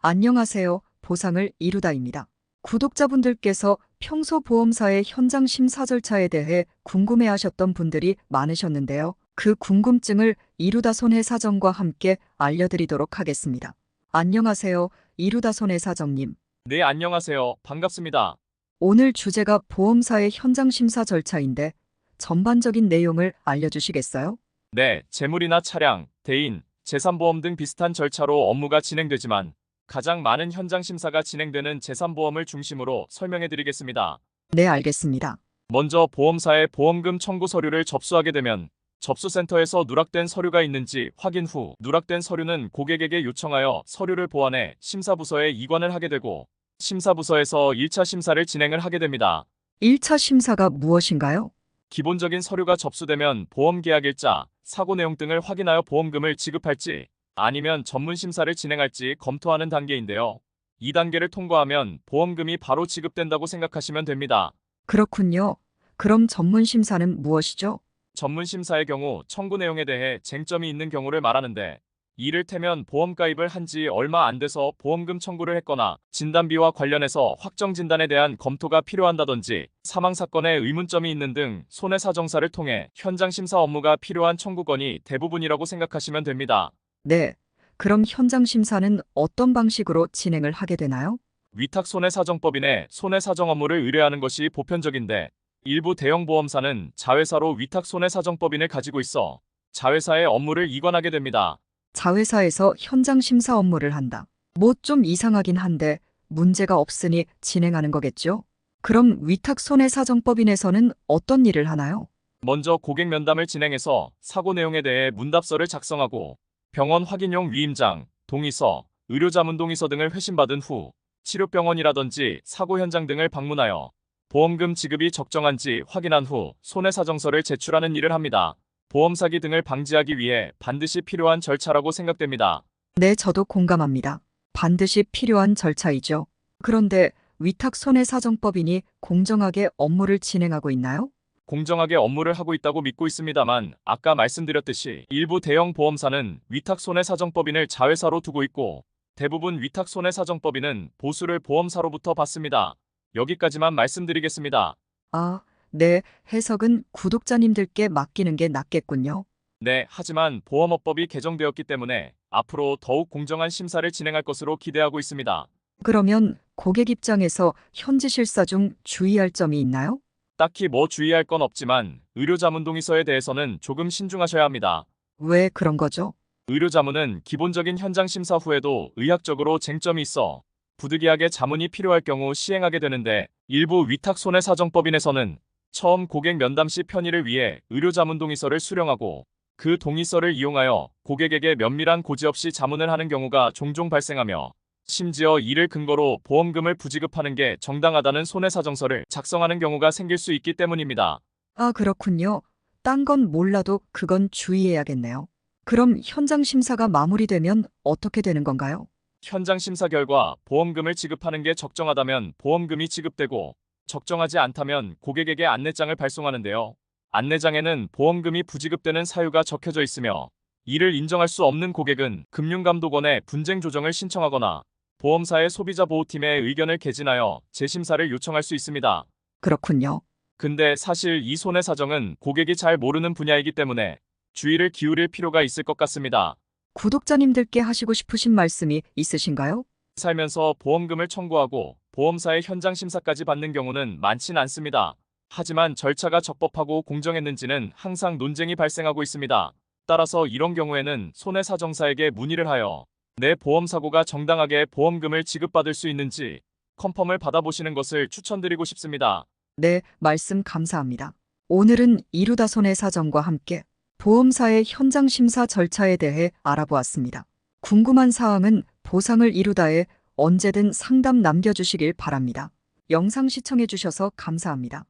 안녕하세요. 보상을 이루다입니다. 구독자분들께서 평소 보험사의 현장 심사 절차에 대해 궁금해하셨던 분들이 많으셨는데요. 그 궁금증을 이루다 손해사정과 함께 알려드리도록 하겠습니다. 안녕하세요. 이루다 손해사정님. 네, 안녕하세요. 반갑습니다. 오늘 주제가 보험사의 현장 심사 절차인데 전반적인 내용을 알려주시겠어요? 네, 재물이나 차량, 대인, 재산보험 등 비슷한 절차로 업무가 진행되지만 가장 많은 현장 심사가 진행되는 재산보험을 중심으로 설명해 드리겠습니다. 네, 알겠습니다. 먼저 보험사에 보험금 청구 서류를 접수하게 되면 접수센터에서 누락된 서류가 있는지 확인 후 누락된 서류는 고객에게 요청하여 서류를 보완해 심사부서에 이관을 하게 되고 심사부서에서 1차 심사를 진행을 하게 됩니다. 1차 심사가 무엇인가요? 기본적인 서류가 접수되면 보험계약일자, 사고 내용 등을 확인하여 보험금을 지급할지 아니면 전문 심사를 진행할지 검토하는 단계인데요. 이 단계를 통과하면 보험금이 바로 지급된다고 생각하시면 됩니다. 그렇군요. 그럼 전문 심사는 무엇이죠? 전문 심사의 경우 청구 내용에 대해 쟁점이 있는 경우를 말하는데 이를테면 보험 가입을 한 지 얼마 안 돼서 보험금 청구를 했거나 진단비와 관련해서 확정 진단에 대한 검토가 필요한다든지 사망 사건에 의문점이 있는 등 손해사정사를 통해 현장 심사 업무가 필요한 청구건이 대부분이라고 생각하시면 됩니다. 네. 그럼 현장 심사는 어떤 방식으로 진행을 하게 되나요? 위탁 손해사정법인에 손해사정 업무를 의뢰하는 것이 보편적인데 일부 대형 보험사는 자회사로 위탁 손해사정법인을 가지고 있어 자회사의 업무를 이관하게 됩니다. 자회사에서 현장 심사 업무를 한다. 뭐 좀 이상하긴 한데 문제가 없으니 진행하는 거겠죠? 그럼 위탁 손해사정법인에서는 어떤 일을 하나요? 먼저 고객 면담을 진행해서 사고 내용에 대해 문답서를 작성하고 병원 확인용 위임장, 동의서, 의료자문동의서 등을 회신받은 후 치료병원이라든지 사고 현장 등을 방문하여 보험금 지급이 적정한지 확인한 후 손해사정서를 제출하는 일을 합니다. 보험 사기 등을 방지하기 위해 반드시 필요한 절차라고 생각됩니다. 네, 저도 공감합니다. 반드시 필요한 절차이죠. 그런데 위탁 손해사정법인이 공정하게 업무를 진행하고 있나요? 공정하게 업무를 하고 있다고 믿고 있습니다만 아까 말씀드렸듯이 일부 대형 보험사는 위탁 손해사정법인을 자회사로 두고 있고 대부분 위탁 손해사정법인은 보수를 보험사로부터 받습니다. 여기까지만 말씀드리겠습니다. 아, 네. 해석은 구독자님들께 맡기는 게 낫겠군요. 네, 하지만 보험업법이 개정되었기 때문에 앞으로 더욱 공정한 심사를 진행할 것으로 기대하고 있습니다. 그러면 고객 입장에서 현지 실사 중 주의할 점이 있나요? 딱히 뭐 주의할 건 없지만 의료자문동의서에 대해서는 조금 신중하셔야 합니다. 왜 그런 거죠? 의료자문은 기본적인 현장 심사 후에도 의학적으로 쟁점이 있어 부득이하게 자문이 필요할 경우 시행하게 되는데 일부 위탁 손해사정법인에서는 처음 고객 면담 시 편의를 위해 의료자문동의서를 수령하고 그 동의서를 이용하여 고객에게 면밀한 고지 없이 자문을 하는 경우가 종종 발생하며 심지어 이를 근거로 보험금을 부지급하는 게 정당하다는 손해사정서를 작성하는 경우가 생길 수 있기 때문입니다. 아, 그렇군요. 딴 건 몰라도 그건 주의해야겠네요. 그럼 현장 심사가 마무리되면 어떻게 되는 건가요? 현장 심사 결과 보험금을 지급하는 게 적정하다면 보험금이 지급되고 적정하지 않다면 고객에게 안내장을 발송하는데요. 안내장에는 보험금이 부지급되는 사유가 적혀져 있으며 이를 인정할 수 없는 고객은 금융감독원에 분쟁 조정을 신청하거나 보험사의 소비자보호팀에 의견을 개진하여 재심사를 요청할 수 있습니다. 그렇군요. 근데 사실 이 손해사정은 고객이 잘 모르는 분야이기 때문에 주의를 기울일 필요가 있을 것 같습니다. 구독자님들께 하시고 싶으신 말씀이 있으신가요? 살면서 보험금을 청구하고 보험사의 현장 심사까지 받는 경우는 많진 않습니다. 하지만 절차가 적법하고 공정했는지는 항상 논쟁이 발생하고 있습니다. 따라서 이런 경우에는 손해사정사에게 문의를 하여 내 보험사고가 정당하게 보험금을 지급받을 수 있는지 컨펌을 받아보시는 것을 추천드리고 싶습니다. 네, 말씀 감사합니다. 오늘은 이루다 손해사정과 함께 보험사의 현장 심사 절차에 대해 알아보았습니다. 궁금한 사항은 보상을 이루다에 언제든 상담 남겨주시길 바랍니다. 영상 시청해주셔서 감사합니다.